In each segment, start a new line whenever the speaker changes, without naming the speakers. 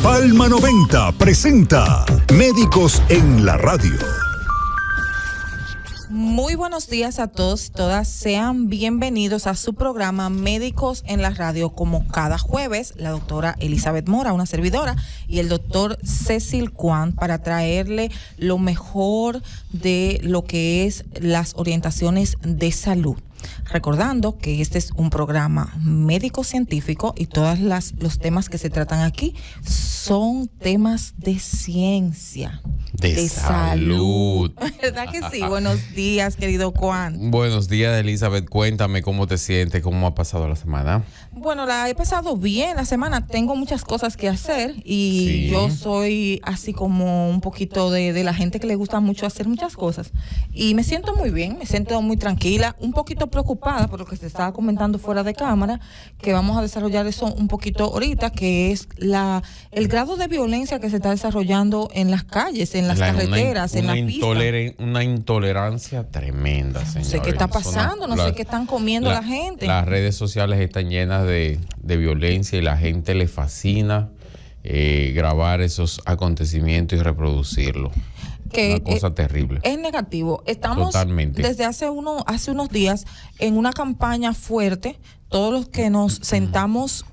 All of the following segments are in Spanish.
Palma 90 presenta Médicos en la Radio.
Muy buenos días a todos y todas. Sean bienvenidos a su programa Médicos en la Radio. Como cada jueves, la doctora Elizabeth Mora, una servidora, y el doctor Cecil Kwan para traerle lo mejor de lo que es las orientaciones de salud. Recordando que este es un programa médico-científico y todos los temas que se tratan aquí son temas de ciencia,
de salud.
¿Verdad que sí? Buenos días, querido Juan.
Buenos días, Elizabeth. Cuéntame cómo te sientes, cómo ha pasado la semana.
Bueno, la he pasado bien la semana. Tengo muchas cosas que hacer y
sí.
Yo soy así como un poquito de la gente que le gusta mucho hacer muchas cosas. Y me siento muy bien, me siento muy tranquila, un poquito preocupada por lo que se estaba comentando fuera de cámara, que vamos a desarrollar eso un poquito ahorita, que es el grado de violencia que se está desarrollando en las calles, en las carreteras, en las pistas.
Una intolerancia tremenda, señores.
No sé qué está pasando, no sé qué están comiendo la gente.
Las redes sociales están llenas de violencia y la gente le fascina grabar esos acontecimientos y reproducirlo. Una cosa terrible.
Es negativo. Estamos totalmente desde hace unos días en una campaña fuerte. Todos los que nos sentamos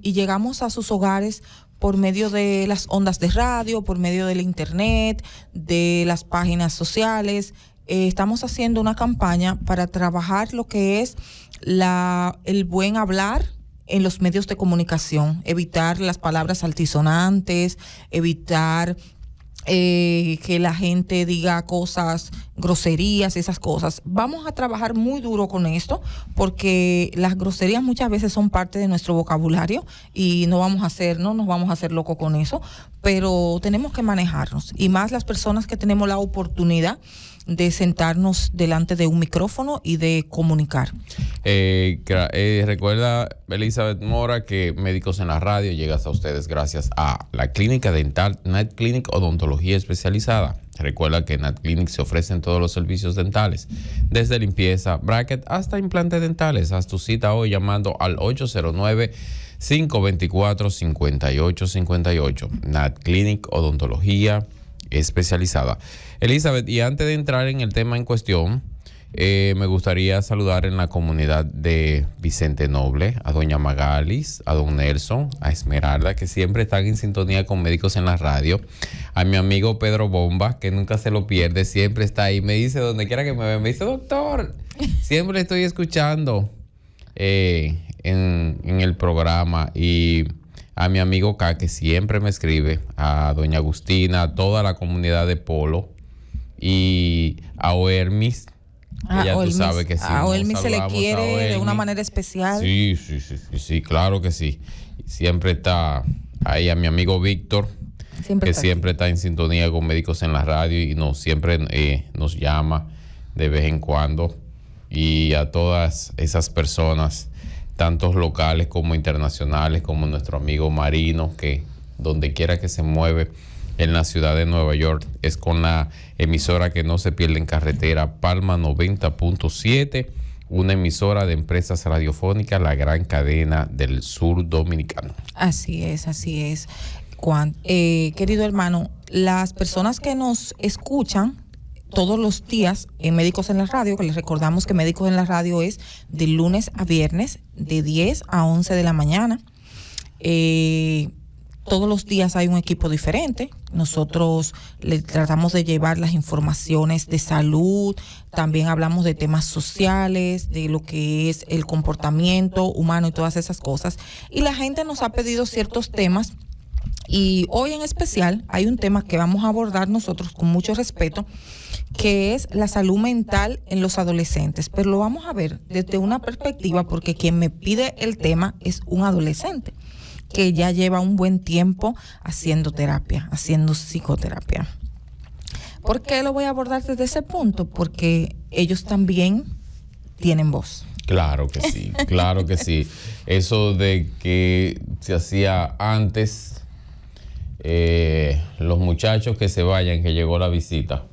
y llegamos a sus hogares por medio de las ondas de radio, por medio del internet, de las páginas sociales, estamos haciendo una campaña para trabajar lo que es el buen hablar en los medios de comunicación, evitar las palabras altisonantes, evitar que la gente diga cosas, groserías, esas cosas. Vamos a trabajar muy duro con esto porque las groserías muchas veces son parte de nuestro vocabulario y no nos vamos a hacer locos con eso, pero tenemos que manejarnos, y más las personas que tenemos la oportunidad de sentarnos delante de un micrófono y de comunicar.
Recuerda, Elizabeth Mora, que Médicos en la Radio llega hasta ustedes gracias a la clínica dental Night Clinic Odontología Especializada. Recuerda que en Night Clinic se ofrecen todos los servicios dentales, desde limpieza, bracket hasta implantes dentales. Haz tu cita hoy llamando al 809-524-5858. Night Clinic Odontología Especializada. Elizabeth, y antes de entrar en el tema en cuestión, me gustaría saludar en la comunidad de Vicente Noble, a doña Magalis, a don Nelson, a Esmeralda, que siempre están en sintonía con Médicos en la Radio, a mi amigo Pedro Bomba, que nunca se lo pierde, siempre está ahí, me dice donde quiera que me vea, me dice, doctor, siempre estoy escuchando en el programa, y a mi amigo K, que siempre me escribe, a doña Agustina, a toda la comunidad de Polo, y a Oermis. Ya tú sabes que sí.
A Oelmis se le quiere de una manera especial.
Sí, claro que sí. Siempre está ahí a mi amigo Víctor, siempre está en sintonía con Médicos en la Radio y siempre nos llama de vez en cuando. Y a todas esas personas, tantos locales como internacionales, como nuestro amigo Marino, que donde quiera que se mueve en la ciudad de Nueva York, es con la emisora que no se pierde en carretera, Palma 90.7, una emisora de empresas radiofónicas, la gran cadena del sur dominicano.
Así es. Querido hermano, las personas que nos escuchan todos los días en Médicos en la Radio, que les recordamos que Médicos en la Radio es de lunes a viernes, de 10 a 11 de la mañana. Todos los días hay un equipo diferente. Nosotros le tratamos de llevar las informaciones de salud, también hablamos de temas sociales, de lo que es el comportamiento humano y todas esas cosas. Y la gente nos ha pedido ciertos temas, y hoy en especial hay un tema que vamos a abordar nosotros con mucho respeto, que es la salud mental en los adolescentes. Pero lo vamos a ver desde una perspectiva, porque quien me pide el tema es un adolescente que ya lleva un buen tiempo haciendo terapia, haciendo psicoterapia. ¿Por qué lo voy a abordar desde ese punto? Porque ellos también tienen voz.
Claro que sí, claro que sí. Eso de que se hacía antes, los muchachos que se vayan, que llegó la visita,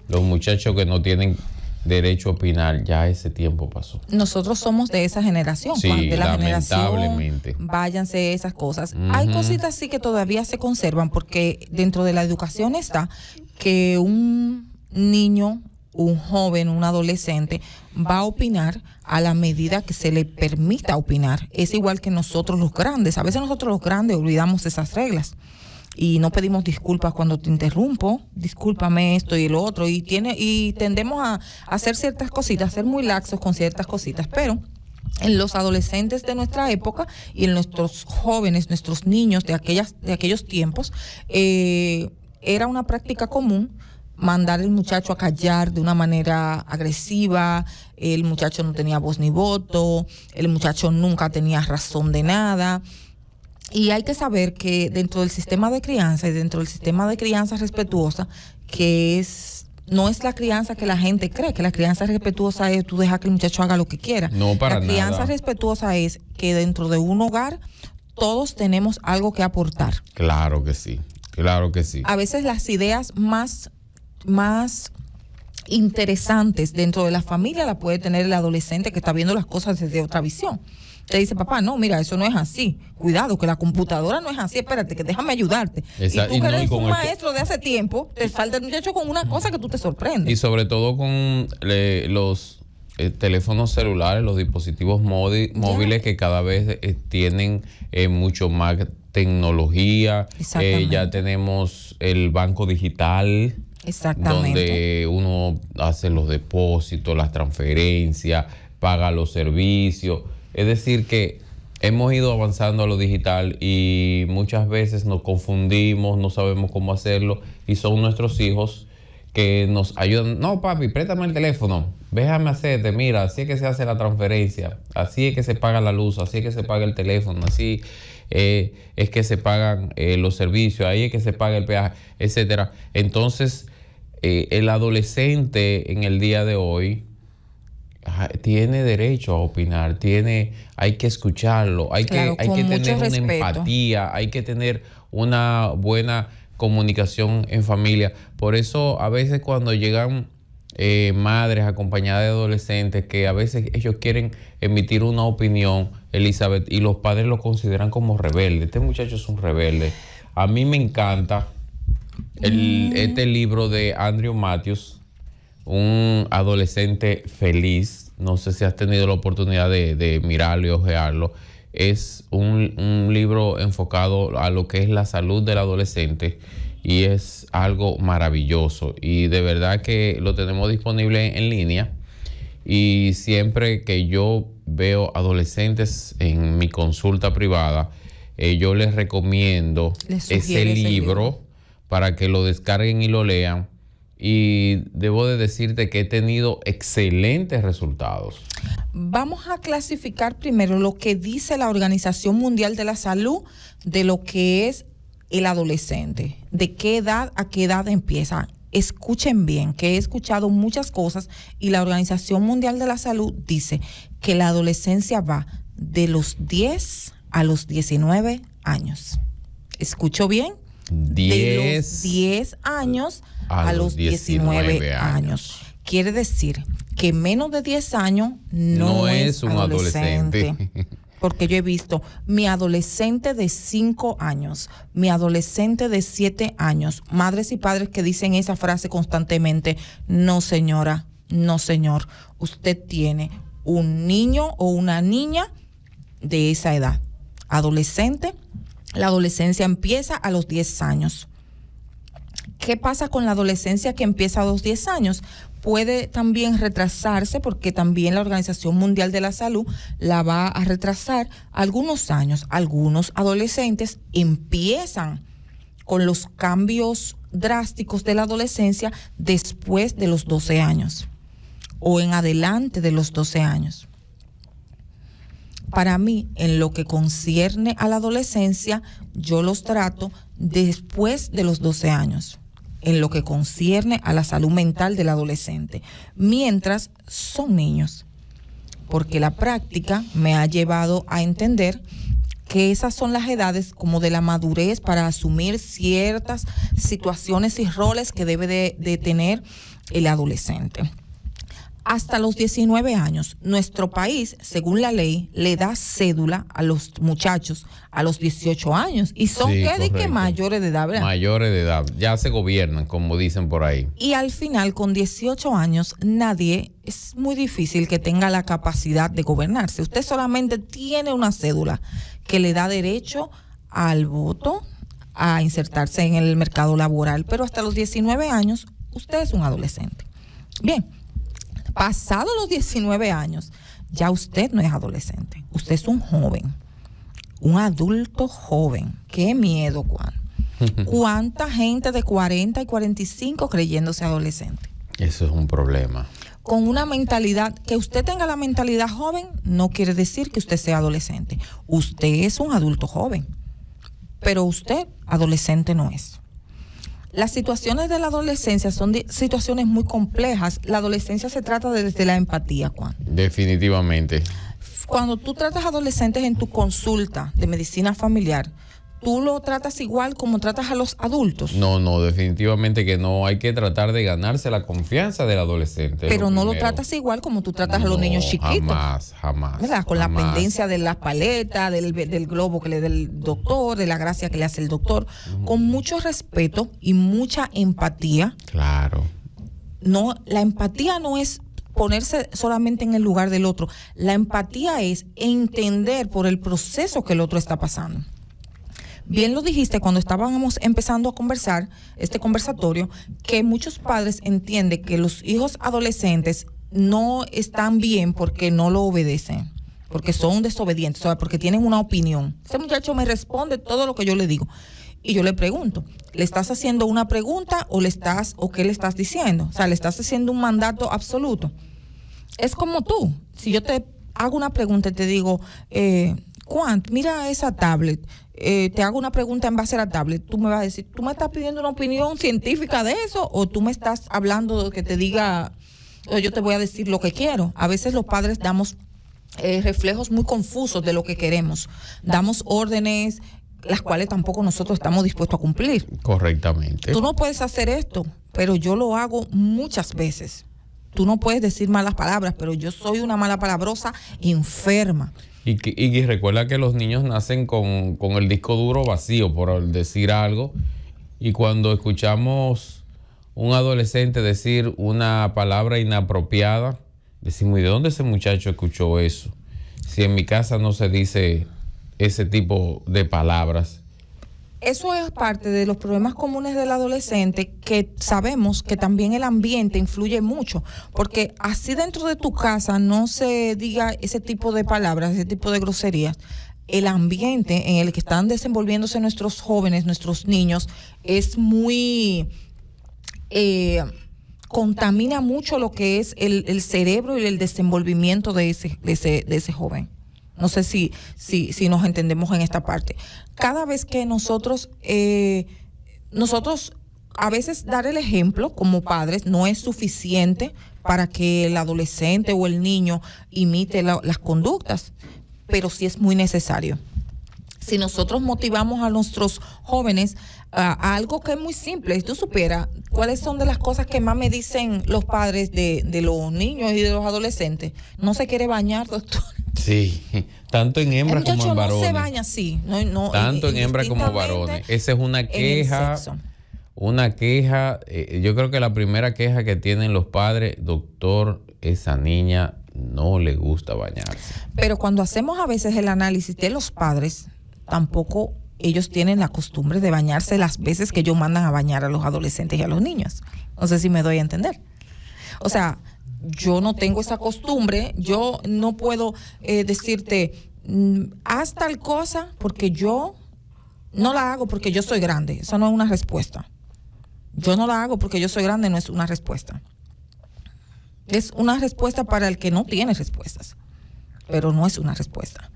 los muchachos que no tienen derecho a opinar, ya ese tiempo pasó.
Nosotros somos de esa generación,
Sí,
de la
lamentablemente.
generación, váyanse esas cosas. Hay cositas sí que todavía se conservan, porque dentro de la educación está que un niño, un joven, un adolescente va a opinar a la medida que se le permita opinar. Es igual que nosotros los grandes. A veces nosotros los grandes olvidamos esas reglas y no pedimos disculpas cuando te interrumpo, discúlpame esto y lo otro, y tendemos a hacer ciertas cositas, a ser muy laxos con ciertas cositas, pero en los adolescentes de nuestra época y en nuestros jóvenes, nuestros niños de aquellos tiempos, era una práctica común mandar al muchacho a callar de una manera agresiva. El muchacho no tenía voz ni voto, el muchacho nunca tenía razón de nada. Y hay que saber que dentro del sistema de crianza y dentro del sistema de crianza respetuosa, no es la crianza que la gente cree, que la crianza respetuosa es tú dejas que el muchacho haga lo que quiera.
No, para nada.
La crianza respetuosa es que dentro de un hogar todos tenemos algo que aportar.
Claro que sí, claro que sí.
A veces las ideas más interesantes dentro de la familia la puede tener el adolescente que está viendo las cosas desde otra visión. Te dice, papá, no, mira, eso no es así. Cuidado, que la computadora no es así. Espérate, que déjame ayudarte.
Exacto.
Y tú que eres un maestro de hace tiempo, te falta el muchacho con una cosa que tú te sorprendes.
Y sobre todo con los teléfonos celulares, los dispositivos móviles que cada vez tienen mucho más tecnología. Ya tenemos el banco digital.
Exactamente.
Donde uno hace los depósitos, las transferencias, paga los servicios. Es decir, que hemos ido avanzando a lo digital y muchas veces nos confundimos, no sabemos cómo hacerlo y son nuestros hijos que nos ayudan. No, papi, préstame el teléfono, déjame hacerte, mira, así es que se hace la transferencia, así es que se paga la luz, así es que se paga el teléfono, así es que se pagan los servicios, ahí es que se paga el peaje, etcétera. Entonces, el adolescente en el día de hoy tiene derecho a opinar, hay que escucharlo, hay que tener una empatía, hay que tener una buena comunicación en familia. Por eso a veces cuando llegan madres acompañadas de adolescentes que a veces ellos quieren emitir una opinión, Elizabeth, y los padres lo consideran como rebelde. Este muchacho es un rebelde. A mí me encanta este libro de Andrew Matthews, un adolescente feliz. No sé si has tenido la oportunidad de mirarlo y ojearlo. Es un libro enfocado a lo que es la salud del adolescente y es algo maravilloso. Y de verdad que lo tenemos disponible en línea. Y siempre que yo veo adolescentes en mi consulta privada, yo les recomiendo ese libro para que lo descarguen y lo lean. Y debo de decirte que he tenido excelentes resultados.
Vamos a clasificar primero lo que dice la Organización Mundial de la Salud de lo que es el adolescente. ¿De qué edad a qué edad empieza? Escuchen bien, que he escuchado muchas cosas y la Organización Mundial de la Salud dice que la adolescencia va de los 10 a los 19 años. ¿Escucho bien? De los 10 años a los 19 años. Quiere decir que menos de 10 años no es un adolescente. Porque yo he visto mi adolescente de 5 años, mi adolescente de 7 años, madres y padres que dicen esa frase constantemente: no señora, no señor, usted tiene un niño o una niña de esa edad. Adolescente, la adolescencia empieza a los 10 años. ¿Qué pasa con la adolescencia que empieza a los 10 años? Puede también retrasarse porque también la Organización Mundial de la Salud la va a retrasar algunos años. Algunos adolescentes empiezan con los cambios drásticos de la adolescencia después de los 12 años o en adelante de los 12 años. Para mí, en lo que concierne a la adolescencia, yo los trato después de los 12 años. En lo que concierne a la salud mental del adolescente, mientras son niños. Porque la práctica me ha llevado a entender que esas son las edades como de la madurez para asumir ciertas situaciones y roles que debe de tener el adolescente. hasta los 19 años. Nuestro país, según la ley, le da cédula a los muchachos a los 18 años. Y son que mayores de edad, ¿verdad?
Mayores de edad. Ya se gobiernan, como dicen por ahí.
Y al final, con 18 años, es muy difícil que tenga la capacidad de gobernarse. Usted solamente tiene una cédula que le da derecho al voto, a insertarse en el mercado laboral, pero hasta los 19 años, usted es un adolescente. Bien. Pasado los 19 años, ya usted no es adolescente, usted es un joven, un adulto joven. ¡Qué miedo, Juan! ¿Cuánta gente de 40 y 45 creyéndose adolescente?
Eso es un problema.
Con una mentalidad, que usted tenga la mentalidad joven, no quiere decir que usted sea adolescente. Usted es un adulto joven, pero usted adolescente no es. Las situaciones de la adolescencia son situaciones muy complejas. La adolescencia se trata desde la empatía, Juan.
Definitivamente.
Cuando tú tratas a adolescentes en tu consulta de medicina familiar, ¿tú lo tratas igual como tratas a los adultos?
No, definitivamente que no. Hay que tratar de ganarse la confianza del adolescente.
Pero no lo tratas igual como tú tratas a los niños chiquitos.
Jamás.
¿Verdad? Con la pendencia de las paletas, del globo que le da el doctor, de la gracia que le hace el doctor. Con mucho respeto y mucha empatía.
Claro.
No, la empatía no es ponerse solamente en el lugar del otro. La empatía es entender por el proceso que el otro está pasando. Bien lo dijiste cuando estábamos empezando a conversar, este conversatorio, que muchos padres entienden que los hijos adolescentes no están bien porque no lo obedecen, porque son desobedientes, o sea, porque tienen una opinión. Ese muchacho me responde todo lo que yo le digo. Y yo le pregunto, ¿le estás haciendo una pregunta o qué le estás diciendo? O sea, ¿le estás haciendo un mandato absoluto? Es como tú. Si yo te hago una pregunta y te digo, Juan, mira esa tablet, te hago una pregunta en base a la tablet, tú me vas a decir, ¿tú me estás pidiendo una opinión científica de eso o tú me estás hablando de que te diga, o yo te voy a decir lo que quiero? A veces los padres damos reflejos muy confusos de lo que queremos, damos órdenes las cuales tampoco nosotros estamos dispuestos a cumplir.
Correctamente.
Tú no puedes hacer esto, pero yo lo hago muchas veces. Tú no puedes decir malas palabras, pero yo soy una mala palabrosa enferma.
Y recuerda que los niños nacen con el disco duro vacío, por decir algo, y cuando escuchamos un adolescente decir una palabra inapropiada, decimos, ¿y de dónde ese muchacho escuchó eso? Si en mi casa no se dice ese tipo de palabras.
Eso es parte de los problemas comunes del adolescente, que sabemos que también el ambiente influye mucho, porque así dentro de tu casa no se diga ese tipo de palabras, ese tipo de groserías. El ambiente en el que están desenvolviéndose nuestros jóvenes, nuestros niños, es muy... contamina mucho lo que es el cerebro y el desenvolvimiento de ese joven. No sé si nos entendemos en esta parte. Cada vez que nosotros a veces dar el ejemplo como padres no es suficiente para que el adolescente o el niño imite las conductas, pero sí es muy necesario. Si nosotros motivamos a nuestros jóvenes a algo que es muy simple, si tú supieras cuáles son de las cosas que más me dicen los padres de los niños y de los adolescentes, no se quiere bañar, doctor.
Sí, tanto en hembras como en varones.
No se baña así.
Tanto en hembras como varones. Esa es una queja. Yo creo que la primera queja que tienen los padres, doctor, esa niña no le gusta bañarse.
Pero cuando hacemos a veces el análisis de los padres, tampoco ellos tienen la costumbre de bañarse las veces que ellos mandan a bañar a los adolescentes y a los niños. No sé si me doy a entender. O sea, yo no tengo esa costumbre, yo no puedo decirte, haz tal cosa porque yo no la hago porque yo soy grande. Eso no es una respuesta. Yo no la hago porque yo soy grande, no es una respuesta. Es una respuesta para el que no tiene respuestas, pero no es una respuesta.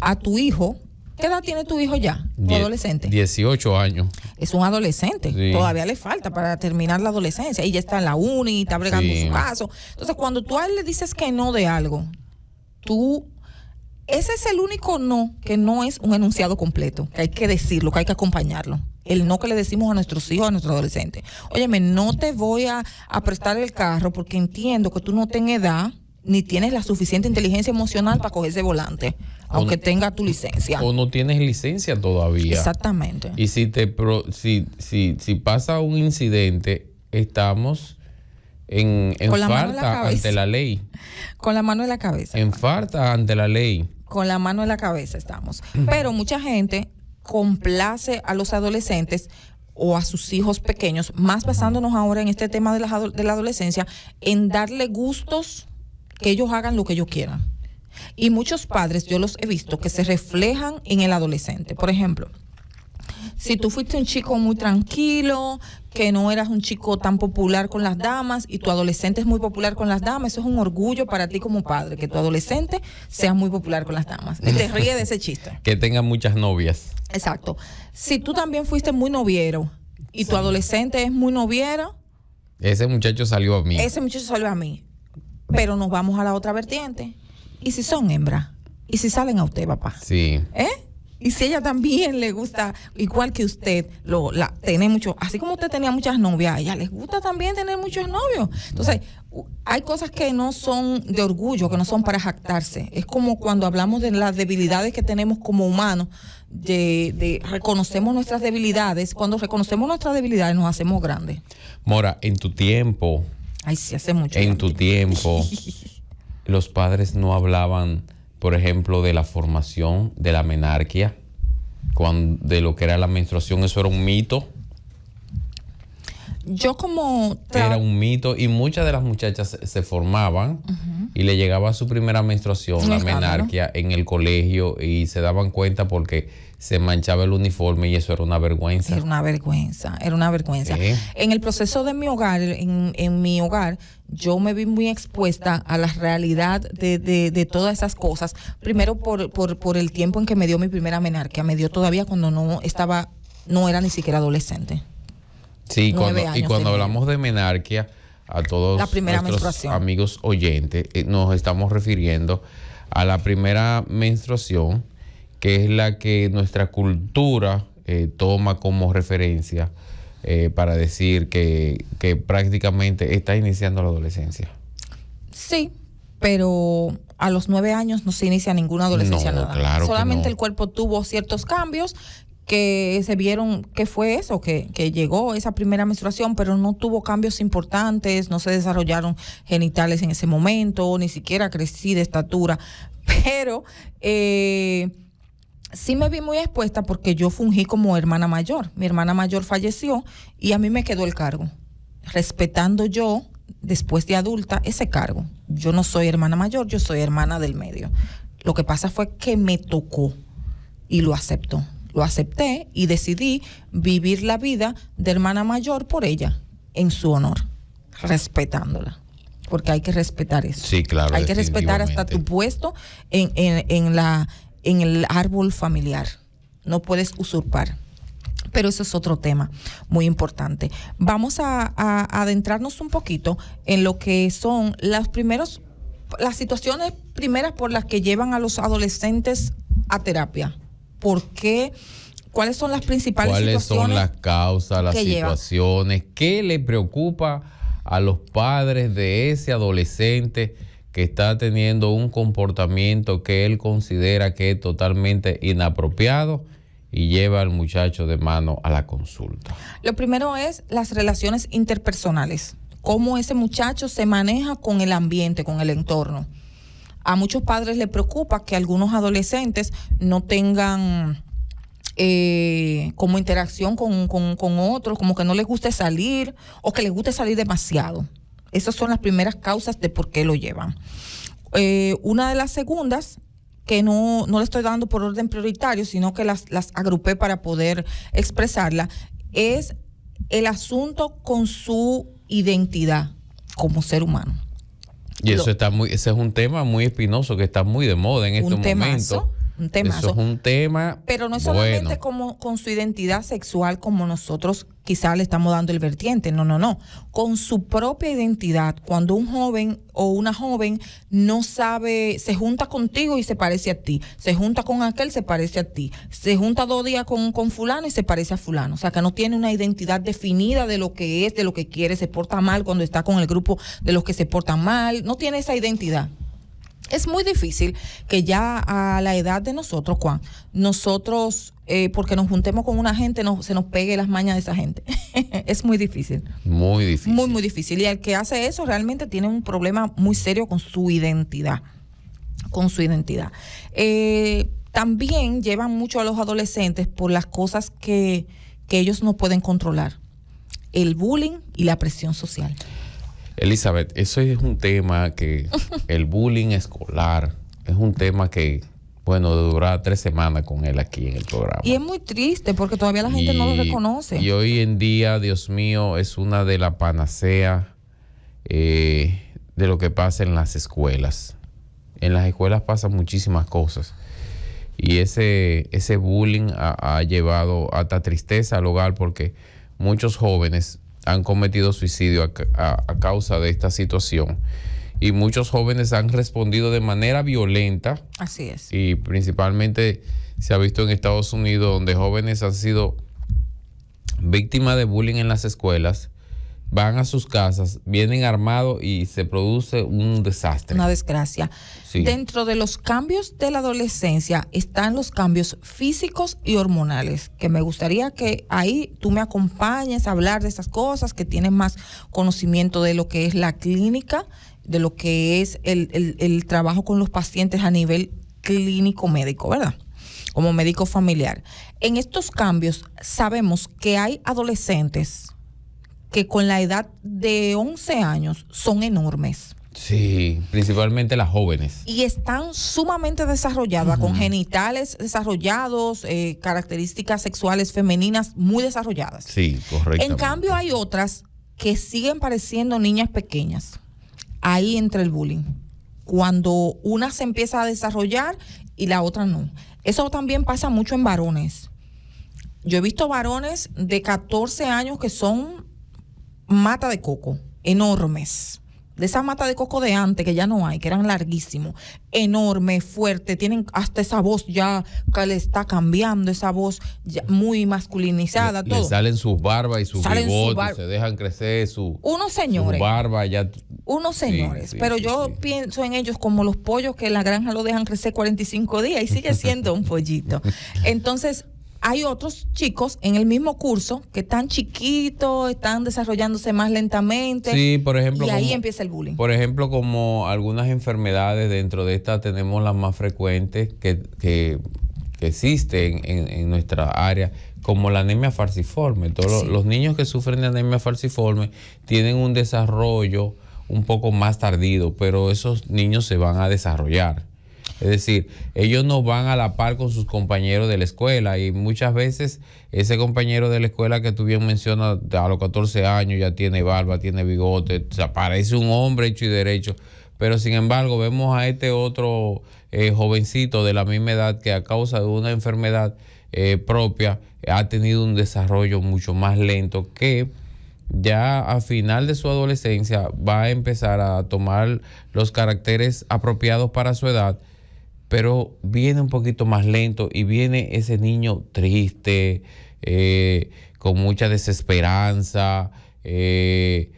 A tu hijo, ¿qué edad tiene tu hijo ya? ¿Tu adolescente?
18 años.
Es un adolescente. Sí. Todavía le falta para terminar la adolescencia. Y ya está en la uni, está bregando su caso. Entonces, cuando tú a él le dices que no de algo, ese es el único no que no es un enunciado completo, que hay que decirlo, que hay que acompañarlo. el no que le decimos a nuestros hijos, a nuestros adolescentes. Óyeme, no te voy a prestar el carro porque entiendo que tú no tienes edad ni tienes la suficiente inteligencia emocional para coger ese volante, aunque tenga tu licencia.
O no tienes licencia todavía.
Exactamente.
Y si pasa un incidente, estamos en falta ante la ley.
Con la mano en la cabeza.
En falta ante la ley.
Con la mano en la cabeza estamos. Pero mucha gente complace a los adolescentes o a sus hijos pequeños, más basándonos ahora en este tema de la adolescencia, en darle gustos, que ellos hagan lo que ellos quieran. Y muchos padres, yo los he visto, que se reflejan en el adolescente. Por ejemplo, si tú fuiste un chico muy tranquilo, que no eras un chico tan popular con las damas y tu adolescente es muy popular con las damas, eso es un orgullo para ti como padre, que tu adolescente sea muy popular con las damas. Y te ríes de ese chiste.
Que tenga muchas novias.
Exacto. Si tú también fuiste muy noviero y tu adolescente es muy noviero,
ese muchacho salió a mí.
Pero nos vamos a la otra vertiente. ¿Y si son hembras? ¿Y si salen a usted, papá?
Sí.
Y si ella también le gusta, igual que usted, tiene mucho, así como usted tenía muchas novias, a ella les gusta también tener muchos novios. Entonces, hay cosas que no son de orgullo, que no son para jactarse. Es como cuando hablamos de las debilidades que tenemos como humanos, de reconocemos nuestras debilidades. Cuando reconocemos nuestras debilidades nos hacemos grandes.
Mora, en tu tiempo...
Ay, sí, hace mucho.
En tu tiempo, los padres no hablaban, por ejemplo, de la formación de la menarquia, de lo que era la menstruación. Eso era un mito. Era un mito y muchas de las muchachas se formaban y le llegaba su primera menstruación, la menarquia, en el colegio y se daban cuenta porque se manchaba el uniforme y eso era una vergüenza.
Era una vergüenza. En el proceso de mi hogar, en mi hogar, yo me vi muy expuesta a la realidad de todas esas cosas. Primero por el tiempo en que me dio mi primera menarquia. Me dio todavía cuando no era ni siquiera adolescente.
Sí, cuando hablamos de menarquia, a todos nuestros amigos oyentes, nos estamos refiriendo a la primera menstruación, que es la que nuestra cultura toma como referencia para decir que prácticamente está iniciando la adolescencia.
Sí, pero a los 9 años no se inicia ninguna adolescencia.
No,
nada.
Claro,
solamente el cuerpo tuvo ciertos cambios que se vieron que fue eso, que llegó esa primera menstruación, pero no tuvo cambios importantes, no se desarrollaron genitales en ese momento, ni siquiera crecí de estatura, pero sí me vi muy expuesta porque yo fungí como hermana mayor. Mi hermana mayor falleció y a mí me quedó el cargo, respetando yo, después de adulta, ese cargo. Yo no soy hermana mayor, yo soy hermana del medio. Lo que pasa fue que me tocó y lo acepté y decidí vivir la vida de hermana mayor por ella, en su honor, respetándola. Porque hay que respetar eso.
Sí, claro.
Hay que respetar hasta tu puesto en el árbol familiar. No puedes usurpar. Pero eso es otro tema muy importante. Vamos a adentrarnos un poquito en lo que son las situaciones primeras por las que llevan a los adolescentes a terapia. ¿Por qué? ¿Cuáles son las principales situaciones?
¿Cuáles son las causas, las situaciones? ¿Qué le preocupa a los padres de ese adolescente que está teniendo un comportamiento que él considera que es totalmente inapropiado y lleva al muchacho de mano a la consulta?
Lo primero es las relaciones interpersonales. Cómo ese muchacho se maneja con el ambiente, con el entorno. A muchos padres les preocupa que algunos adolescentes no tengan como interacción con otros, como que no les guste salir o que les guste salir demasiado. Esas son las primeras causas de por qué lo llevan. Una de las segundas, que no le estoy dando por orden prioritario, sino que las agrupé para poder expresarla, es el asunto con su identidad como ser humano.
Y ese es un tema muy espinoso que está muy de moda en estos momentos.
Un temazo.
Eso es un tema.
Pero no es solamente como con su identidad sexual como nosotros quizá le estamos dando el vertiente. No. Con su propia identidad, cuando un joven o una joven no sabe, se junta contigo y se parece a ti, se junta con aquel, se parece a ti, se junta 2 días con fulano y se parece a fulano. O sea, que no tiene una identidad definida de lo que es, de lo que quiere, se porta mal cuando está con el grupo de los que se portan mal, no tiene esa identidad. Es muy difícil que ya a la edad de nosotros, Juan, porque nos juntemos con una gente, se nos pegue las mañas de esa gente. Es muy difícil.
Muy difícil.
Muy, muy difícil. Y el que hace eso realmente tiene un problema muy serio con su identidad. También llevan mucho a los adolescentes por las cosas que ellos no pueden controlar. El bullying y la presión social.
Elizabeth, eso es un tema que el bullying escolar es un tema que, bueno, durará 3 semanas con él aquí en el programa.
Y es muy triste porque todavía la gente no lo reconoce.
Y hoy en día, Dios mío, es una de las panaceas de lo que pasa en las escuelas. En las escuelas pasan muchísimas cosas. Y ese bullying ha llevado hasta tristeza al hogar porque muchos jóvenes han cometido suicidio a causa de esta situación y muchos jóvenes han respondido de manera violenta.
Así es.
Y principalmente se ha visto en Estados Unidos, donde jóvenes han sido víctimas de bullying en las escuelas, van a sus casas, vienen armados y se produce un desastre.
Una desgracia.
Sí.
Dentro de los cambios de la adolescencia están los cambios físicos y hormonales, que me gustaría que ahí tú me acompañes a hablar de esas cosas, que tienes más conocimiento de lo que es la clínica, de lo que es el trabajo con los pacientes a nivel clínico médico, ¿verdad? Como médico familiar. En estos cambios sabemos que hay adolescentes que con la edad de 11 años son enormes.
Sí, principalmente las jóvenes.
Y están sumamente desarrolladas, con genitales desarrollados, características sexuales femeninas muy desarrolladas.
Sí, correcto.
En cambio hay otras que siguen pareciendo niñas pequeñas. Ahí entra el bullying. Cuando una se empieza a desarrollar y la otra no. Eso también pasa mucho en varones. Yo he visto varones de 14 años que son mata de coco, enormes. De esa mata de coco de antes, que ya no hay, que eran larguísimos, enorme, fuerte, tienen hasta esa voz ya que le está cambiando, esa voz ya muy masculinizada.
Le salen sus barbas y sus bigotes, se dejan crecer
unos señores,
su barba ya.
Unos señores,
sí,
pero
sí,
yo pienso en ellos como los pollos que en la granja lo dejan crecer 45 días y sigue siendo un pollito. Entonces, hay otros chicos en el mismo curso que están chiquitos, están desarrollándose más lentamente.
Sí, por ejemplo.
Y ahí empieza el bullying.
Por ejemplo, como algunas enfermedades, dentro de estas tenemos las más frecuentes que existen en nuestra área, como la anemia falciforme. Todos los niños que sufren de anemia falciforme tienen un desarrollo un poco más tardío, pero esos niños se van a desarrollar. Es decir, ellos no van a la par con sus compañeros de la escuela y muchas veces ese compañero de la escuela que tú bien mencionas a los 14 años ya tiene barba, tiene bigote, o sea, parece un hombre hecho y derecho, pero sin embargo vemos a este otro jovencito de la misma edad que a causa de una enfermedad propia ha tenido un desarrollo mucho más lento, que ya a final de su adolescencia va a empezar a tomar los caracteres apropiados para su edad, pero viene un poquito más lento y viene ese niño triste, con mucha desesperanza, que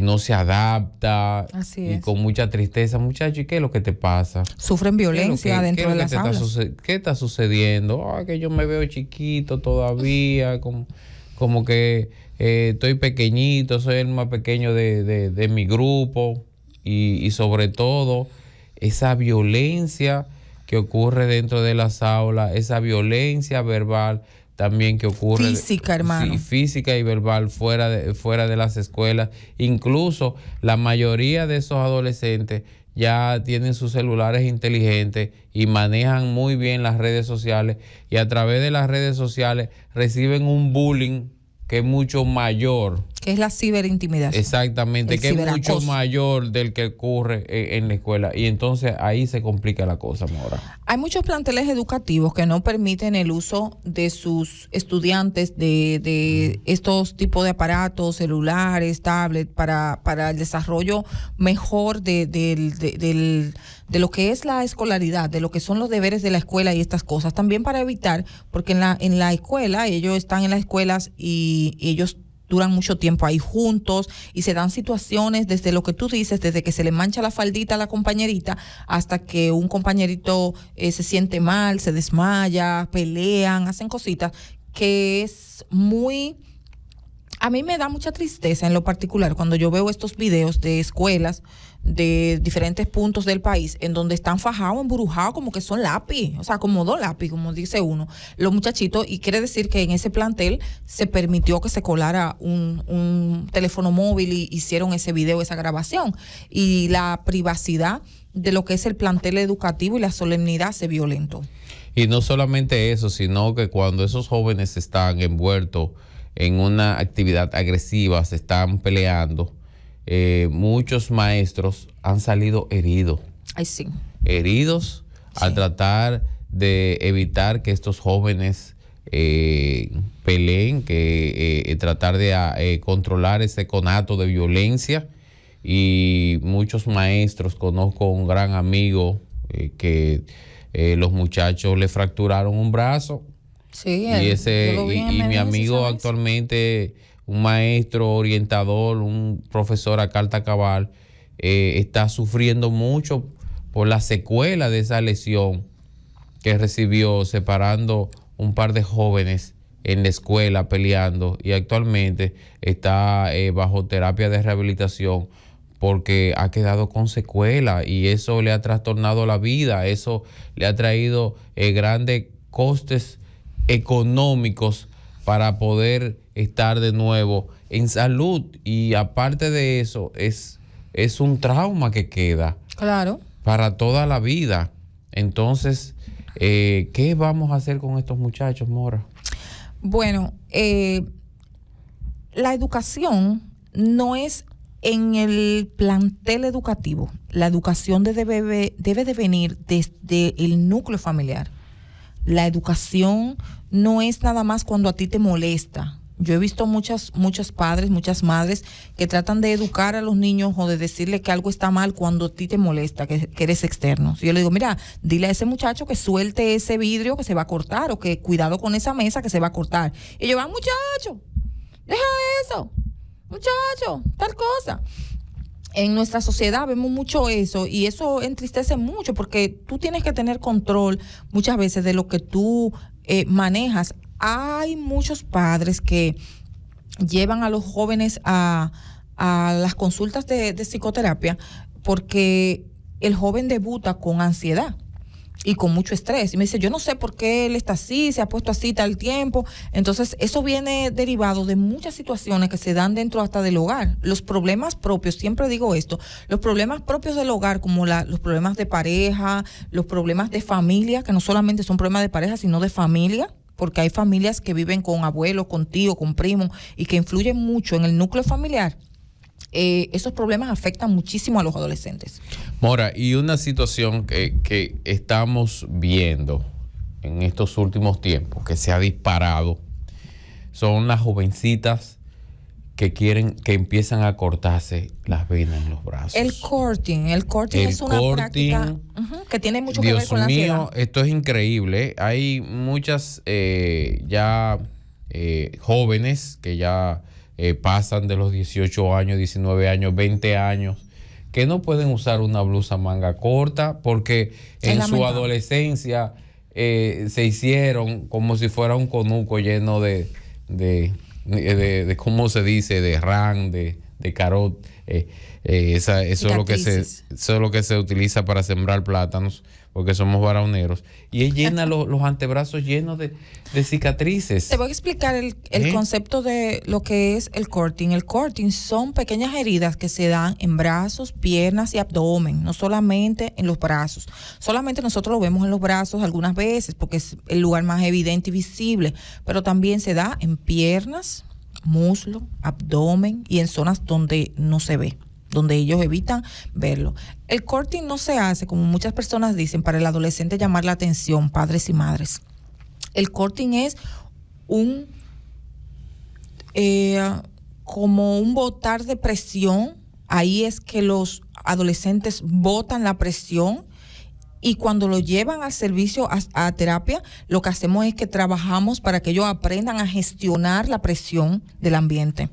no se adapta.
Así
y
es.
Con mucha tristeza. Muchacho, ¿y qué es lo que te pasa?
Sufren violencia dentro de las aulas.
¿Qué está sucediendo? Que yo me veo chiquito todavía, como que estoy pequeñito, soy el más pequeño de mi grupo y sobre todo esa violencia que ocurre dentro de las aulas, esa violencia verbal también que ocurre.
Física, hermano.
Sí, física y verbal fuera de las escuelas. Incluso la mayoría de esos adolescentes ya tienen sus celulares inteligentes y manejan muy bien las redes sociales y a través de las redes sociales reciben un bullying que es mucho mayor.
Que es la ciberintimidación.
Exactamente, que es mucho mayor del que ocurre en la escuela. Y entonces ahí se complica la cosa, Mora.
Hay muchos planteles educativos que no permiten el uso de sus estudiantes de estos tipos de aparatos, celulares, tablets, para el desarrollo mejor de lo que es la escolaridad, de lo que son los deberes de la escuela y estas cosas. También para evitar, porque en la escuela, ellos están en las escuelas y ellos duran mucho tiempo ahí juntos y se dan situaciones desde lo que tú dices, desde que se le mancha la faldita a la compañerita hasta que un compañerito se siente mal, se desmaya, pelean, hacen cositas, que es muy... A mí me da mucha tristeza en lo particular cuando yo veo estos videos de escuelas de diferentes puntos del país en donde están fajados, emburujados, como que son lápiz, o sea, como 2 lápiz, como dice uno, los muchachitos, y quiere decir que en ese plantel se permitió que se colara un teléfono móvil y hicieron ese video, esa grabación, y la privacidad de lo que es el plantel educativo y la solemnidad se violentó.
Y no solamente eso, sino que cuando esos jóvenes están envueltos en una actividad agresiva, se están peleando, muchos maestros han salido heridos.
Ay, sí.
Heridos, sí, al tratar de evitar que estos jóvenes peleen, que tratar de controlar ese conato de violencia. Y muchos maestros, conozco un gran amigo que los muchachos le fracturaron un brazo.
Sí,
y mi amigo actualmente, un maestro orientador, un profesor a carta cabal, está sufriendo mucho por la secuela de esa lesión que recibió separando un par de jóvenes en la escuela peleando, y actualmente está bajo terapia de rehabilitación porque ha quedado con secuela y eso le ha trastornado la vida, eso le ha traído grandes costes económicos para poder estar de nuevo en salud, y aparte de eso es un trauma que queda, claro, para toda la vida. Entonces, ¿qué vamos a hacer con estos muchachos, Mora?
Bueno, la educación no es en el plantel educativo. La educación debe de venir desde el núcleo familiar. La educación no es nada más cuando a ti te molesta. Yo he visto muchos padres, muchas madres que tratan de educar a los niños o de decirle que algo está mal cuando a ti te molesta, que eres externo. Yo le digo, mira, dile a ese muchacho que suelte ese vidrio que se va a cortar, o que cuidado con esa mesa que se va a cortar. Y yo, muchacho, deja eso, muchacho, tal cosa. En nuestra sociedad vemos mucho eso, y eso entristece mucho porque tú tienes que tener control muchas veces de lo que tú manejas. Hay muchos padres que llevan a los jóvenes a las consultas de psicoterapia porque el joven debuta con ansiedad y con mucho estrés. Y me dice, yo no sé por qué él está así, se ha puesto así tal tiempo. Entonces, eso viene derivado de muchas situaciones que se dan dentro hasta del hogar. Los problemas propios, siempre digo esto, los problemas propios del hogar, como los problemas de pareja, los problemas de familia, que no solamente son problemas de pareja, sino de familia, porque hay familias que viven con abuelos, con tíos, con primos, y que influyen mucho en el núcleo familiar. Esos problemas afectan muchísimo a los adolescentes.
Mora, y una situación que estamos viendo en estos últimos tiempos, que se ha disparado, son las jovencitas que empiezan a cortarse las venas en los brazos.
El courting es una práctica que tiene mucho que ver con la ansiedad. Dios mío,
esto es increíble. Hay muchas jóvenes que ya pasan de los 18 años, 19 años, 20 años, que no pueden usar una blusa manga corta porque en su adolescencia se hicieron como si fuera un conuco lleno de ¿cómo se dice? De ran, de carot. Eso es lo que se utiliza para sembrar plátanos, porque somos varoneros. Y él llena los antebrazos llenos de cicatrices.
Te voy a explicar el concepto de lo que es el courting. El courting son pequeñas heridas que se dan en brazos, piernas y abdomen, no solamente en los brazos. Solamente nosotros lo vemos en los brazos algunas veces porque es el lugar más evidente y visible, pero también se da en piernas, muslo, abdomen y en zonas donde no se ve, donde ellos evitan verlo. El courting no se hace, como muchas personas dicen, para el adolescente llamar la atención, padres y madres. El courting es como un botar de presión. Ahí es que los adolescentes botan la presión, y cuando lo llevan al servicio a terapia, lo que hacemos es que trabajamos para que ellos aprendan a gestionar la presión del ambiente.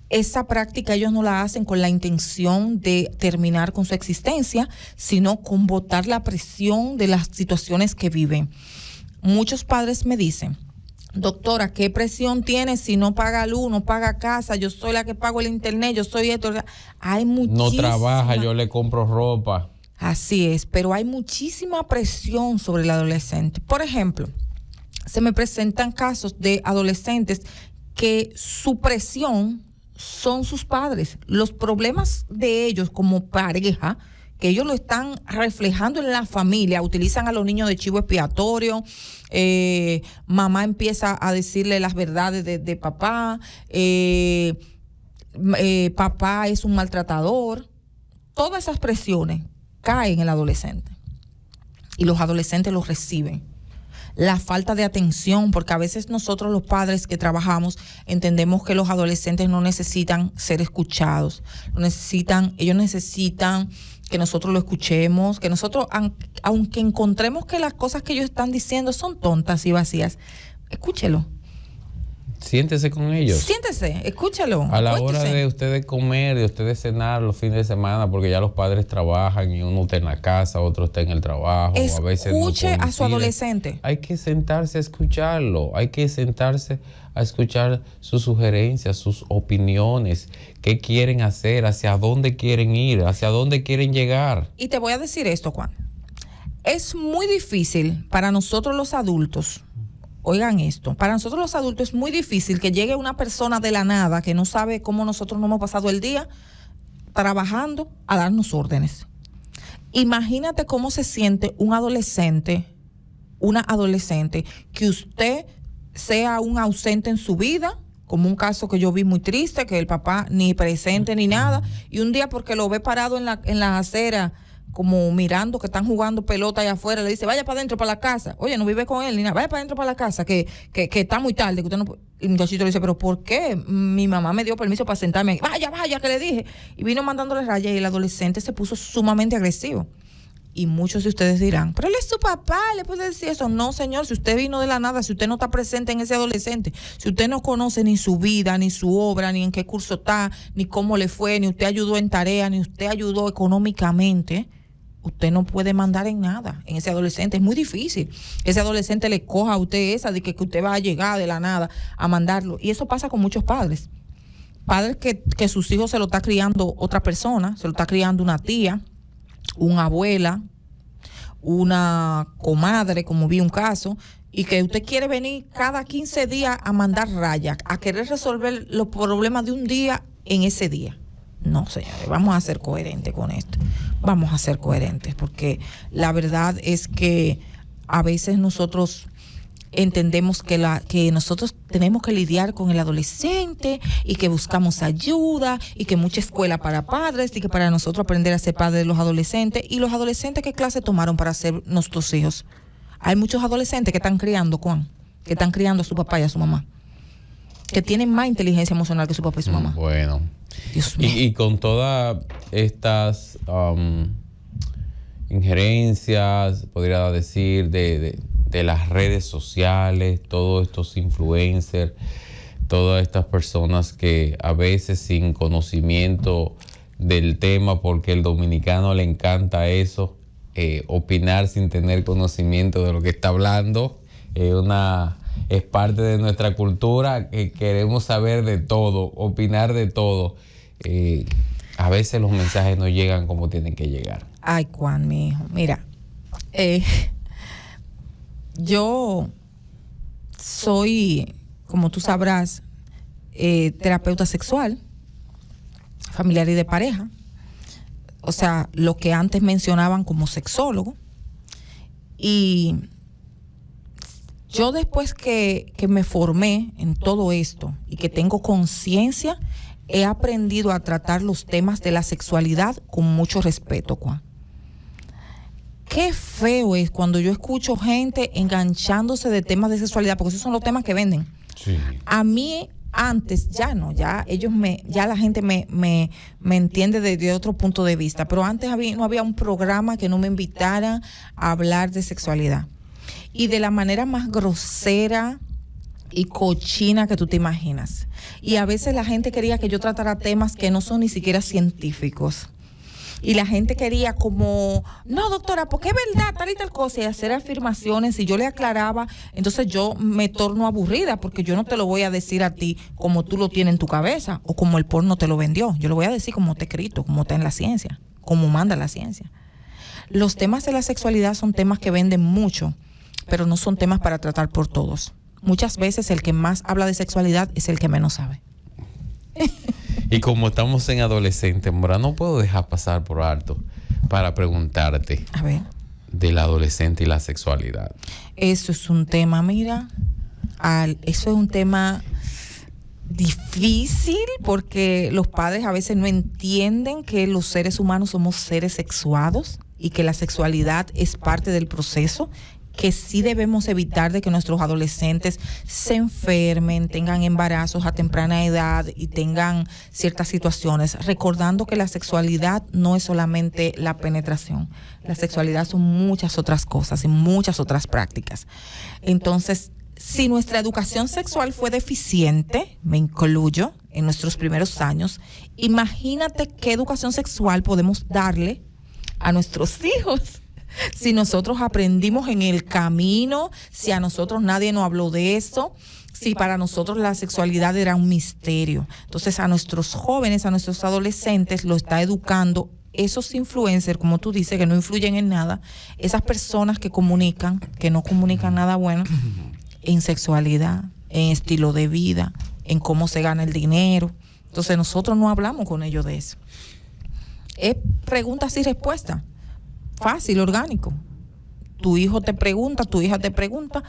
Esa práctica ellos no la hacen con la intención de terminar con su existencia, sino con botar la presión de las situaciones que viven. Muchos padres me dicen: doctora, ¿qué presión tiene si no paga luz, no paga casa? Yo soy la que pago el internet, yo soy esto. Hay muchísima...
No trabaja, yo le compro ropa.
Así es, pero hay muchísima presión sobre el adolescente. Por ejemplo, se me presentan casos de adolescentes que su presión son sus padres. Los problemas de ellos como pareja, que ellos lo están reflejando en la familia, utilizan a los niños de chivo expiatorio, mamá empieza a decirle las verdades de papá, papá es un maltratador. Todas esas presiones caen en el adolescente y los adolescentes los reciben. La falta de atención, porque a veces nosotros los padres que trabajamos entendemos que los adolescentes no necesitan ser escuchados, ellos necesitan que nosotros lo escuchemos, que nosotros, aunque encontremos que las cosas que ellos están diciendo son tontas y vacías, escúchelo.
Siéntese con ellos.
Siéntese, escúchalo.
A la hora de ustedes comer, de ustedes cenar los fines de semana, porque ya los padres trabajan y uno está en la casa, otro está en el trabajo.
Escuche
a veces no
a su adolescente.
Hay que sentarse a escucharlo, hay que sentarse a escuchar sus sugerencias, sus opiniones, qué quieren hacer, hacia dónde quieren ir, hacia dónde quieren llegar.
Y te voy a decir esto, Juan. Es muy difícil para nosotros los adultos. Oigan esto, para nosotros los adultos es muy difícil que llegue una persona de la nada que no sabe cómo nosotros no hemos pasado el día trabajando a darnos órdenes. Imagínate cómo se siente un adolescente, una adolescente, que usted sea un ausente en su vida, como un caso que yo vi muy triste, que el papá ni presente ni nada, y un día porque lo ve parado en la acera, como mirando que están jugando pelota allá afuera, le dice: vaya para adentro, para la casa. Oye, no vive con él ni nada, vaya para adentro, para la casa, que está muy tarde, que usted no puede. Y el muchachito le dice: pero ¿por qué? Mi mamá me dio permiso para sentarme. Vaya, que le dije. Y vino mandándole rayas, y el adolescente se puso sumamente agresivo. Y muchos de ustedes dirán: pero él es su papá, le puede decir eso. No, señor, si usted vino de la nada, si usted no está presente en ese adolescente, si usted no conoce ni su vida, ni su obra, ni en qué curso está, ni cómo le fue, ni usted ayudó en tarea, ni usted ayudó económicamente, usted no puede mandar en nada en ese adolescente. Es muy difícil. Ese adolescente le coja a usted esa de que usted va a llegar de la nada a mandarlo. Y eso pasa con muchos padres. Padres que sus hijos se lo está criando otra persona, se lo está criando una tía, una abuela, una comadre, como vi un caso, y que usted quiere venir cada 15 días a mandar rayas, a querer resolver los problemas de un día en ese día. No, señores, vamos a ser coherentes con esto. Vamos a ser coherentes, porque la verdad es que a veces nosotros entendemos que nosotros tenemos que lidiar con el adolescente y que buscamos ayuda y que mucha escuela para padres y que para nosotros aprender a ser padres de los adolescentes. ¿Y los adolescentes qué clase tomaron para ser nuestros hijos? Hay muchos adolescentes que están criando, Juan, que están criando a su papá y a su mamá, que tienen más inteligencia emocional que su papá y su mamá.
Bueno. Y con todas estas injerencias, podría decir, de las redes sociales, todos estos influencers, todas estas personas que a veces sin conocimiento del tema, porque el dominicano le encanta eso, opinar sin tener conocimiento de lo que está hablando, es parte de nuestra cultura, que queremos saber de todo, opinar de todo. A veces los mensajes no llegan como tienen que llegar.
Ay, Juan, mi hijo, mira, yo soy, como tú sabrás, terapeuta sexual, familiar y de pareja, o sea, lo que antes mencionaban como sexólogo, y Yo después que me formé en todo esto y que tengo conciencia, he aprendido a tratar los temas de la sexualidad con mucho respeto, Juan. Qué feo es cuando yo escucho gente enganchándose de temas de sexualidad, porque esos son los temas que venden.
Sí.
A mí antes ya no, ya la gente me entiende desde otro punto de vista, pero antes no había un programa que no me invitara a hablar de sexualidad. Y de la manera más grosera y cochina que tú te imaginas. Y a veces la gente quería que yo tratara temas que no son ni siquiera científicos. Y la gente quería como, no doctora, porque es verdad, tal y tal cosa, y hacer afirmaciones, y yo le aclaraba, entonces yo me torno aburrida, porque yo no te lo voy a decir a ti como tú lo tienes en tu cabeza, o como el porno te lo vendió, yo lo voy a decir como está escrito, como está en la ciencia, como manda la ciencia. Los temas de la sexualidad son temas que venden mucho, pero no son temas para tratar por todos. Muchas veces el que más habla de sexualidad es el que menos sabe.
Y como estamos en adolescente, Mora, no puedo dejar pasar por alto para preguntarte
a ver,
del adolescente y la sexualidad.
Eso es un tema, mira, eso es un tema difícil porque los padres a veces no entienden que los seres humanos somos seres sexuados y que la sexualidad es parte del proceso, que sí debemos evitar de que nuestros adolescentes se enfermen, tengan embarazos a temprana edad y tengan ciertas situaciones, recordando que la sexualidad no es solamente la penetración, la sexualidad son muchas otras cosas y muchas otras prácticas. Entonces, si nuestra educación sexual fue deficiente, me incluyo, en nuestros primeros años, imagínate qué educación sexual podemos darle a nuestros hijos. Si nosotros aprendimos en el camino, si a nosotros nadie nos habló de eso, si para nosotros la sexualidad era un misterio. Entonces a nuestros jóvenes, a nuestros adolescentes, lo está educando esos influencers, como tú dices, que no influyen en nada, esas personas que comunican, que no comunican nada bueno, en sexualidad, en estilo de vida, en cómo se gana el dinero. Entonces nosotros no hablamos con ellos de eso. Es preguntas y respuestas. Fácil, orgánico. Tu hijo te pregunta, tu hija te pregunta,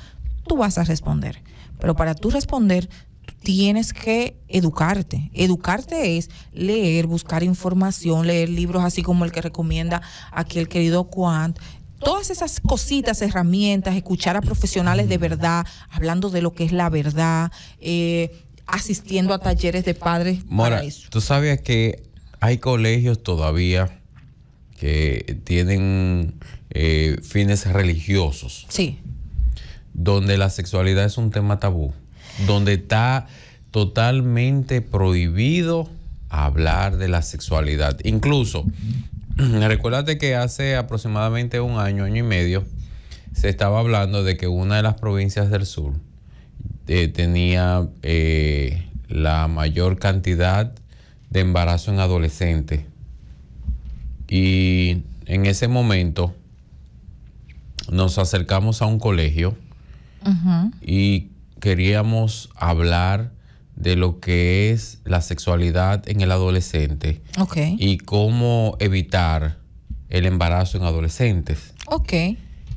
tú vas a responder. Pero para tú responder, tú tienes que educarte. Educarte es leer, buscar información, leer libros así como el que recomienda aquí el querido Juan. Todas esas cositas, herramientas, escuchar a profesionales de verdad, hablando de lo que es la verdad, asistiendo a talleres de padres.
Mora,
para eso.
¿Tú sabías que hay colegios todavía que tienen fines religiosos?
Sí.
Donde la sexualidad es un tema tabú, donde está totalmente prohibido hablar de la sexualidad. Incluso, recuérdate que hace aproximadamente un año y medio, se estaba hablando de que una de las provincias del sur tenía la mayor cantidad de embarazo en adolescentes. Y en ese momento nos acercamos a un colegio y queríamos hablar de lo que es la sexualidad en el adolescente y cómo evitar el embarazo en adolescentes.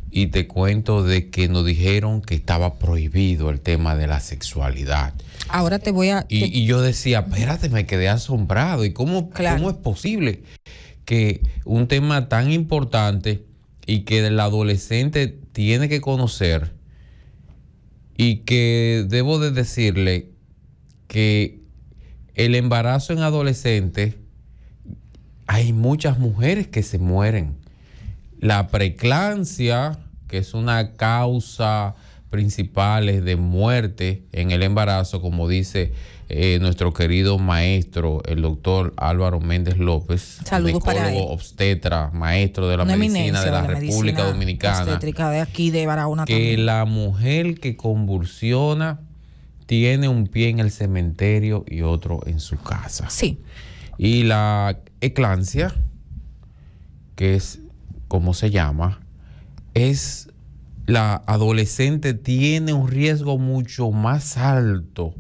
Y te cuento de que nos dijeron que estaba prohibido el tema de la sexualidad.
Ahora te voy a...
Y yo decía, espérate, me quedé asombrado. ¿Y cómo es posible que un tema tan importante y que el adolescente tiene que conocer, y que debo de decirle que el embarazo en adolescentes, hay muchas mujeres que se mueren? La preeclampsia, que es una causa principal de muerte en el embarazo, como dice nuestro querido maestro, el doctor Álvaro Méndez López, ginecólogo, obstetra, maestro de la medicina de la República Dominicana,
obstétrica de aquí de Barahona,
que
también.
La mujer que convulsiona tiene un pie en el cementerio y otro en su casa.
Sí.
Y la eclampsia, que es como se llama, es la adolescente tiene un riesgo mucho más alto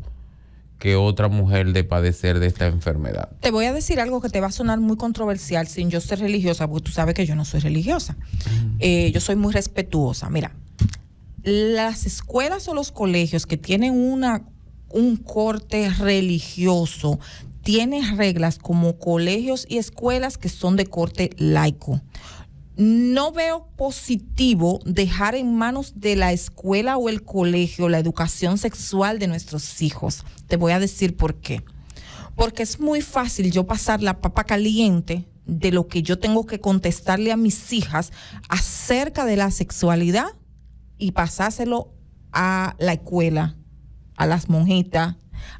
que otra mujer de padecer de esta enfermedad.
Te voy a decir algo que te va a sonar muy controversial sin yo ser religiosa, porque tú sabes que yo no soy religiosa. Yo soy muy respetuosa. Mira, las escuelas o los colegios que tienen un corte religioso tienen reglas como colegios y escuelas que son de corte laico. No veo positivo dejar en manos de la escuela o el colegio la educación sexual de nuestros hijos. Te voy a decir por qué. Porque es muy fácil yo pasar la papa caliente de lo que yo tengo que contestarle a mis hijas acerca de la sexualidad y pasárselo a la escuela, a las monjitas,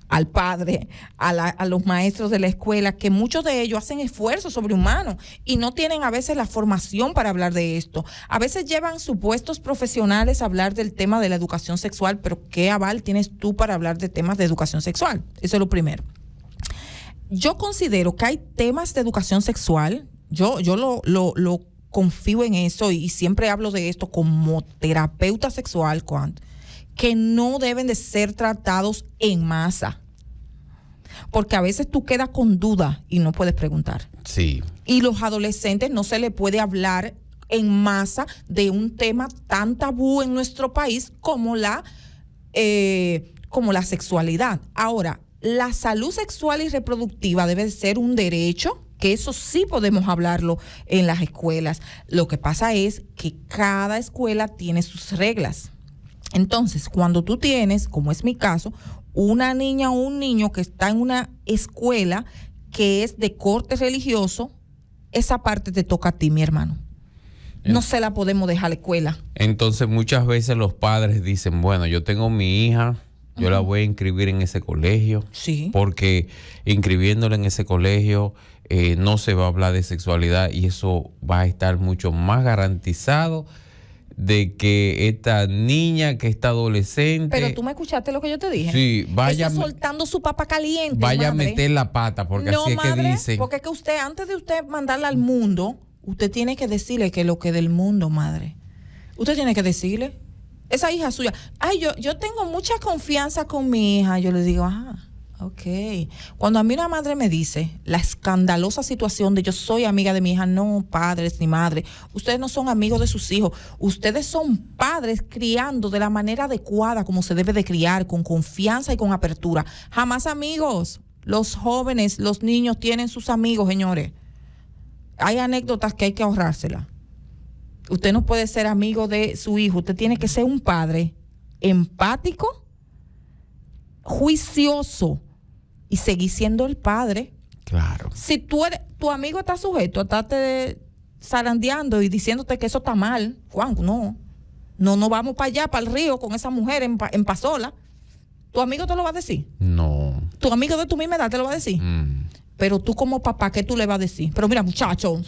al padre, a los maestros de la escuela, que muchos de ellos hacen esfuerzos sobrehumanos y no tienen a veces la formación para hablar de esto. A veces llevan supuestos profesionales a hablar del tema de la educación sexual, pero ¿qué aval tienes tú para hablar de temas de educación sexual? Eso es lo primero. Yo considero que hay temas de educación sexual, yo lo confío en eso y siempre hablo de esto como terapeuta sexual, que no deben de ser tratados en masa. Porque a veces tú quedas con duda y no puedes preguntar.
Sí.
Y los adolescentes no se les puede hablar en masa de un tema tan tabú en nuestro país como la sexualidad. Ahora, la salud sexual y reproductiva debe ser un derecho, que eso sí podemos hablarlo en las escuelas. Lo que pasa es que cada escuela tiene sus reglas. Entonces, cuando tú tienes, como es mi caso, una niña o un niño que está en una escuela que es de corte religioso, esa parte te toca a ti, mi hermano. No se la podemos dejar a la escuela.
Entonces, muchas veces los padres dicen, bueno, yo tengo mi hija, yo la voy a inscribir en ese colegio,
sí,
porque inscribiéndola en ese colegio no se va a hablar de sexualidad y eso va a estar mucho más garantizado de que esta niña que está adolescente...
Pero tú me escuchaste lo que yo te dije.
Sí, vaya...
Está soltando su papa caliente,
vaya
madre.
A meter la pata, porque no, así es madre, que dicen...
porque es que usted, antes de usted mandarla al mundo, usted tiene que decirle que lo que del mundo, madre. Usted tiene que decirle... Esa hija suya, ay, yo tengo mucha confianza con mi hija. Yo le digo, ok. Cuando a mí una madre me dice la escandalosa situación de yo soy amiga de mi hija, no padres ni madre, ustedes no son amigos de sus hijos, ustedes son padres criando de la manera adecuada como se debe de criar, con confianza y con apertura. Jamás amigos. Los jóvenes, los niños tienen sus amigos, señores. Hay anécdotas que hay que ahorrárselas. Usted no puede ser amigo de su hijo. Usted tiene que ser un padre empático, juicioso y seguir siendo el padre.
Claro.
Si tu amigo está sujeto a estarte zarandeando y diciéndote que eso está mal, Juan, no vamos para allá, para el río con esa mujer en Pasola. ¿Tu amigo te lo va a decir?
No.
¿Tu amigo de tu misma edad te lo va a decir? Pero tú como papá, ¿qué tú le vas a decir? Pero mira, muchacho,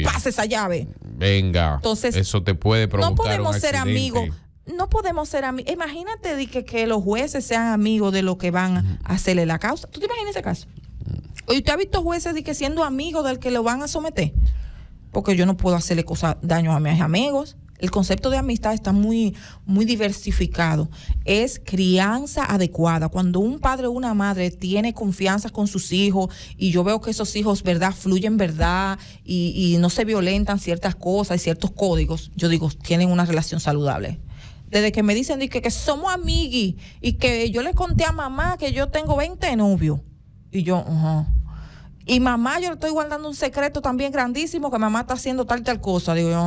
pase esa llave.
Venga,
entonces,
eso te puede provocar
no podemos
un
ser
accidente.
amigos. No podemos ser amigos. Imagínate que los jueces sean amigos de los que van a hacerle la causa. ¿Tú te imaginas ese caso? ¿Y usted ha visto jueces de que siendo amigos del que lo van a someter? Porque yo no puedo hacerle daño a mis amigos. El concepto de amistad está muy, muy diversificado. Es crianza adecuada. Cuando un padre o una madre tiene confianza con sus hijos y yo veo que esos hijos, ¿verdad?, fluyen, ¿verdad?, y no se violentan ciertas cosas y ciertos códigos, yo digo, tienen una relación saludable. Desde que me dicen que somos amiguis y que yo le conté a mamá que yo tengo 20 novios. Y yo, Y mamá, yo le estoy guardando un secreto también grandísimo, que mamá está haciendo tal cosa. Digo yo,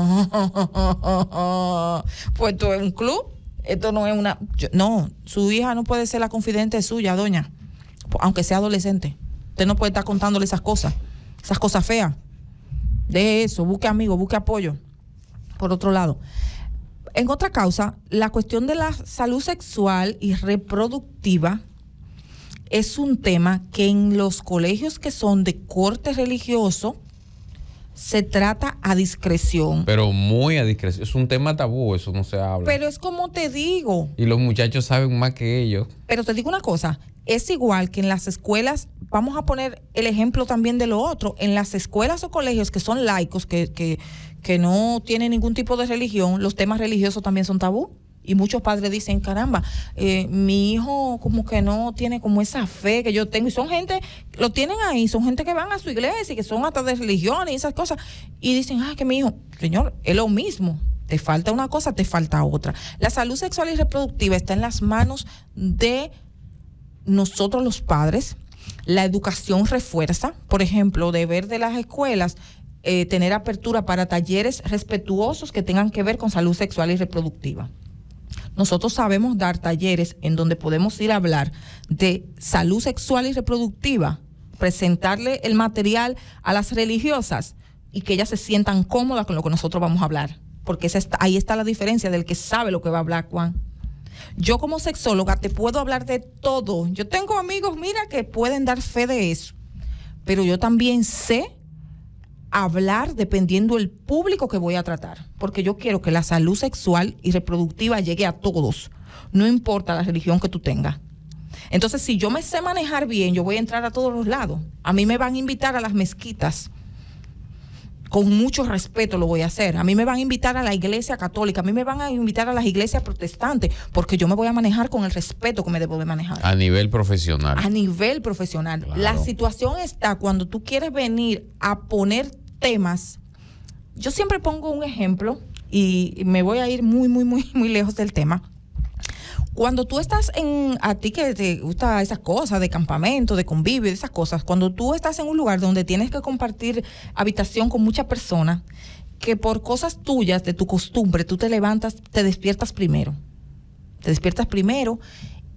pues esto es un club, esto no es una... No, su hija no puede ser la confidente suya, doña, aunque sea adolescente. Usted no puede estar contándole esas cosas feas. De eso, busque amigos, busque apoyo. Por otro lado, en otra causa, la cuestión de la salud sexual y reproductiva es un tema que en los colegios que son de corte religioso se trata a discreción.
Pero muy a discreción. Es un tema tabú, eso no se habla.
Pero es como te digo.
Y los muchachos saben más que ellos.
Pero te digo una cosa, es igual que en las escuelas, vamos a poner el ejemplo también de lo otro, en las escuelas o colegios que son laicos, que no tienen ningún tipo de religión, los temas religiosos también son tabú. Y muchos padres dicen, caramba, mi hijo como que no tiene como esa fe que yo tengo. Y son gente, lo tienen ahí, son gente que van a su iglesia y que son hasta de religiones y esas cosas. Y dicen, que mi hijo, señor, es lo mismo. Te falta una cosa, te falta otra. La salud sexual y reproductiva está en las manos de nosotros los padres. La educación refuerza, por ejemplo, deber de las escuelas, tener apertura para talleres respetuosos que tengan que ver con salud sexual y reproductiva. Nosotros sabemos dar talleres en donde podemos ir a hablar de salud sexual y reproductiva, presentarle el material a las religiosas y que ellas se sientan cómodas con lo que nosotros vamos a hablar, porque ahí está la diferencia del que sabe lo que va a hablar, Juan. Yo como sexóloga te puedo hablar de todo. Yo tengo amigos, mira, que pueden dar fe de eso, pero yo también sé hablar dependiendo del público que voy a tratar, porque yo quiero que la salud sexual y reproductiva llegue a todos, no importa la religión que tú tengas. Entonces, si yo me sé manejar bien, yo voy a entrar a todos los lados. A mí me van a invitar a las mezquitas, con mucho respeto lo voy a hacer. A mí me van a invitar a la iglesia católica, a mí me van a invitar a las iglesias protestantes, porque yo me voy a manejar con el respeto que me debo de manejar.
A nivel profesional.
A nivel profesional. Claro. La situación está cuando tú quieres venir a poner temas. Yo siempre pongo un ejemplo y me voy a ir muy lejos del tema. Cuando tú estás a ti que te gusta esas cosas de campamento, de convivio, de esas cosas, cuando tú estás en un lugar donde tienes que compartir habitación con muchas personas, que por cosas tuyas, de tu costumbre, tú te levantas, te despiertas primero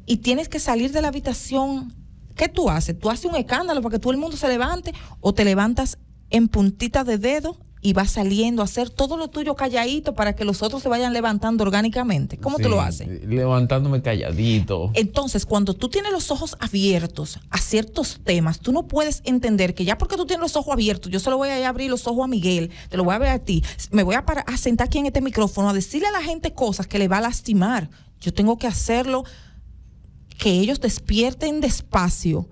y tienes que salir de la habitación. ¿Qué tú haces? ¿Tú haces un escándalo para que todo el mundo se levante o te levantas en puntita de dedo y vas saliendo a hacer todo lo tuyo calladito para que los otros se vayan levantando orgánicamente? ¿Cómo tú lo haces?
Levantándome calladito.
Entonces, cuando tú tienes los ojos abiertos a ciertos temas, tú no puedes entender que ya porque tú tienes los ojos abiertos, yo solo voy a abrir los ojos a Miguel, te lo voy a ver a ti, me voy a sentar aquí en este micrófono a decirle a la gente cosas que le va a lastimar. Yo tengo que hacerlo, que ellos despierten despacio,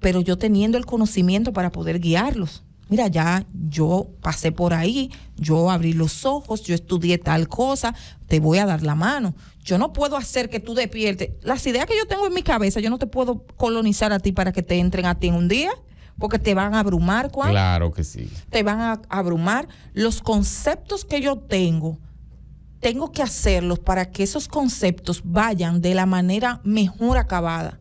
pero yo teniendo el conocimiento para poder guiarlos. Mira, ya yo pasé por ahí, yo abrí los ojos, yo estudié tal cosa, te voy a dar la mano. Yo no puedo hacer que tú despiertes. Las ideas que yo tengo en mi cabeza, yo no te puedo colonizar a ti para que te entren a ti en un día, porque te van a abrumar, Juan.
Claro que sí.
Te van a abrumar. Los conceptos que yo tengo que hacerlos para que esos conceptos vayan de la manera mejor acabada.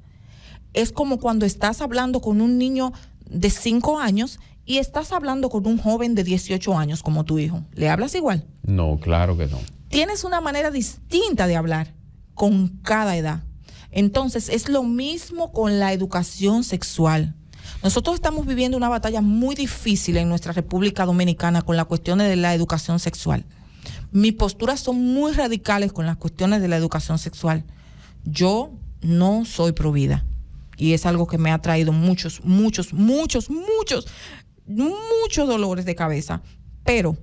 Es como cuando estás hablando con un niño de 5 años y estás hablando con un joven de 18 años como tu hijo. ¿Le hablas igual?
No, claro que no.
Tienes una manera distinta de hablar con cada edad. Entonces, es lo mismo con la educación sexual. Nosotros estamos viviendo una batalla muy difícil en nuestra República Dominicana con las cuestiones de la educación sexual. Mis posturas son muy radicales con las cuestiones de la educación sexual. Yo no soy provida y es algo que me ha traído muchos dolores de cabeza, pero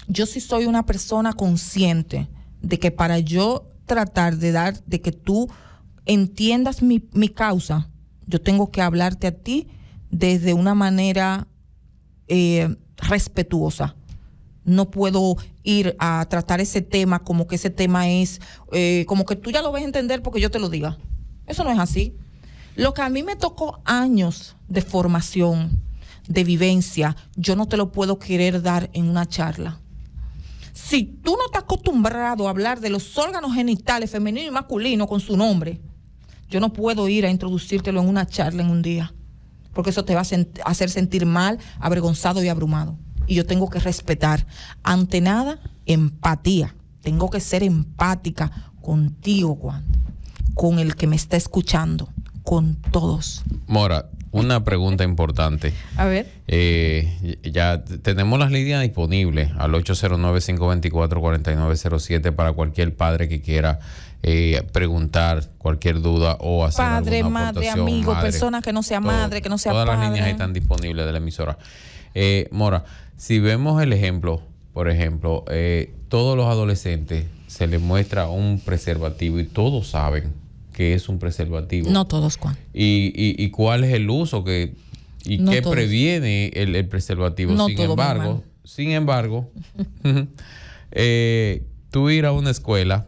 yo sí soy una persona consciente de que para yo tratar de que tú entiendas mi causa, yo tengo que hablarte a ti desde una manera respetuosa. No puedo ir a tratar ese tema como que ese tema es, como que tú ya lo vas a entender porque yo te lo diga. Eso no es así. Lo que a mí me tocó años de formación, de vivencia, yo no te lo puedo querer dar en una charla. Si tú no estás acostumbrado a hablar de los órganos genitales femenino y masculino con su nombre, yo no puedo ir a introducírtelo en una charla en un día, porque eso te va a hacer sentir mal, avergonzado y abrumado. Y yo tengo que respetar, ante nada, empatía. Tengo que ser empática contigo, Juan, con el que me está escuchando, con todos.
Mora, una pregunta importante.
A ver.
Ya tenemos las líneas disponibles al 809-524-4907 para cualquier padre que quiera preguntar cualquier duda o hacer
padre,
alguna
madre,
aportación.
amigo, persona que no sea madre, que no sea
todas
padre.
Todas las líneas están disponibles de la emisora. Mora, si vemos el ejemplo, por ejemplo, todos los adolescentes se les muestra un preservativo y todos saben que es un preservativo.
No todos, Juan.
¿Y cuál es el uso no qué todos. Previene el preservativo?
No
sin embargo, tú ir a una escuela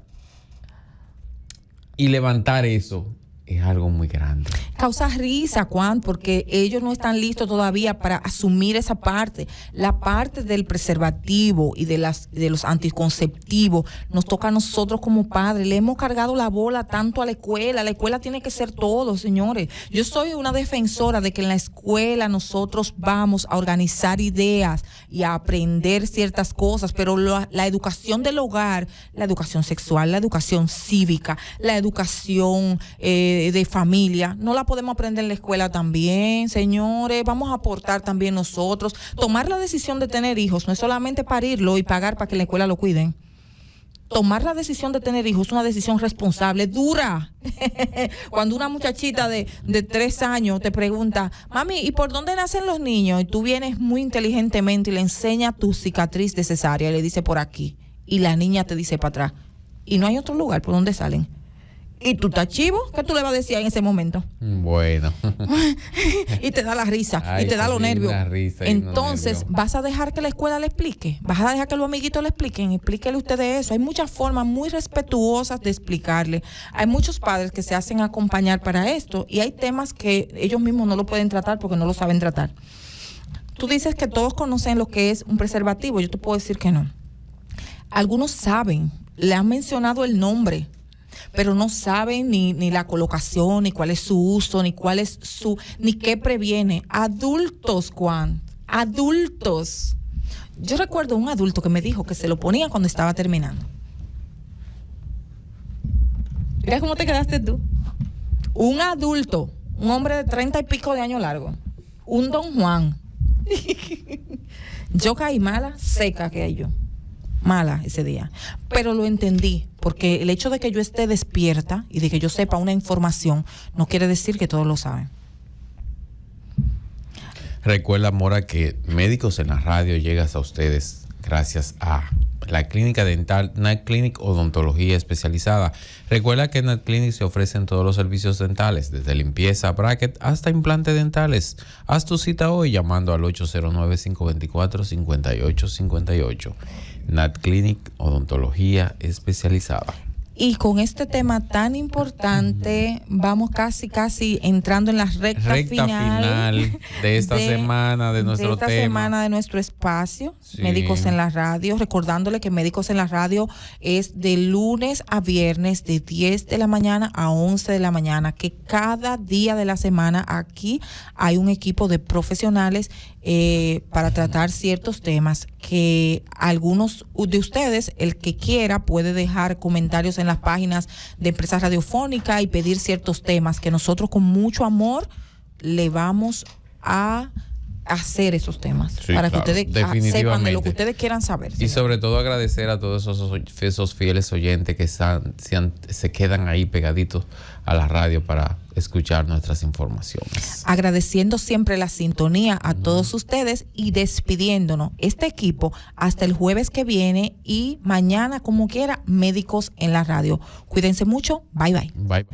y levantar eso es algo muy grande.
Causa risa, Juan, porque ellos no están listos todavía para asumir esa parte. La parte del preservativo y de los anticonceptivos nos toca a nosotros como padres. Le hemos cargado la bola tanto a la escuela. La escuela tiene que ser todo, señores. Yo soy una defensora de que en la escuela nosotros vamos a organizar ideas y a aprender ciertas cosas, pero la educación del hogar, la educación sexual, la educación cívica, la educación de familia, no la podemos aprender en la escuela también, señores. Vamos a aportar también nosotros. Tomar la decisión de tener hijos no es solamente parirlo y pagar para que en la escuela lo cuiden. Tomar la decisión de tener hijos es una decisión responsable, dura. Cuando una muchachita de 3 años te pregunta, mami, ¿y por dónde nacen los niños? Y tú vienes muy inteligentemente y le enseñas tu cicatriz de cesárea y le dice por aquí. Y la niña te dice para atrás. Y no hay otro lugar por donde salen. ¿Y tú estás chivo? ¿Qué tú le vas a decir en ese momento?
Bueno.
Y te da la risa, y te da los nervios. Entonces, ¿vas a dejar que la escuela le explique? ¿Vas a dejar que los amiguitos le expliquen? Explíquele ustedes eso. Hay muchas formas muy respetuosas de explicarle. Hay muchos padres que se hacen acompañar para esto y hay temas que ellos mismos no lo pueden tratar porque no lo saben tratar. Tú dices que todos conocen lo que es un preservativo. Yo te puedo decir que no. Algunos saben, le han mencionado el nombre, pero no saben ni la colocación, ni cuál es su uso, ni ni qué previene. Adultos, Juan, adultos. Yo recuerdo un adulto que me dijo que se lo ponía cuando estaba terminando. Mira cómo te quedaste tú. Un adulto, un hombre de 30 y pico de años largo, un don Juan. Yo caí mala, seca que yo. Mala ese día, pero lo entendí, porque el hecho de que yo esté despierta y de que yo sepa una información no quiere decir que todos lo saben.
Recuerda, Mora, que Médicos en la Radio llega a ustedes gracias a la clínica dental Night Clinic Odontología Especializada. Recuerda que en Night Clinic se ofrecen todos los servicios dentales, desde limpieza, bracket hasta implantes dentales. Haz tu cita hoy llamando al 809-524-5858. Night Clinic Odontología Especializada.
Y con este tema tan importante, vamos casi entrando en la recta final
de esta semana, de nuestro tema.
Semana de nuestro espacio, sí. Médicos en la Radio. Recordándole que Médicos en la Radio es de lunes a viernes, de 10 de la mañana a 11 de la mañana, que cada día de la semana aquí hay un equipo de profesionales para tratar ciertos temas que algunos de ustedes, el que quiera, puede dejar comentarios en las páginas de Empresa Radiofónica y pedir ciertos temas que nosotros con mucho amor le vamos a hacer esos temas, sí, para que ustedes sepan de lo que ustedes quieran saber.
Y sobre todo agradecer a todos esos fieles oyentes que se quedan ahí pegaditos a la radio para escuchar nuestras informaciones.
Agradeciendo siempre la sintonía a todos ustedes y despidiéndonos este equipo hasta el jueves que viene y mañana, como quiera, Médicos en la Radio. Cuídense mucho. Bye, bye.
Bye.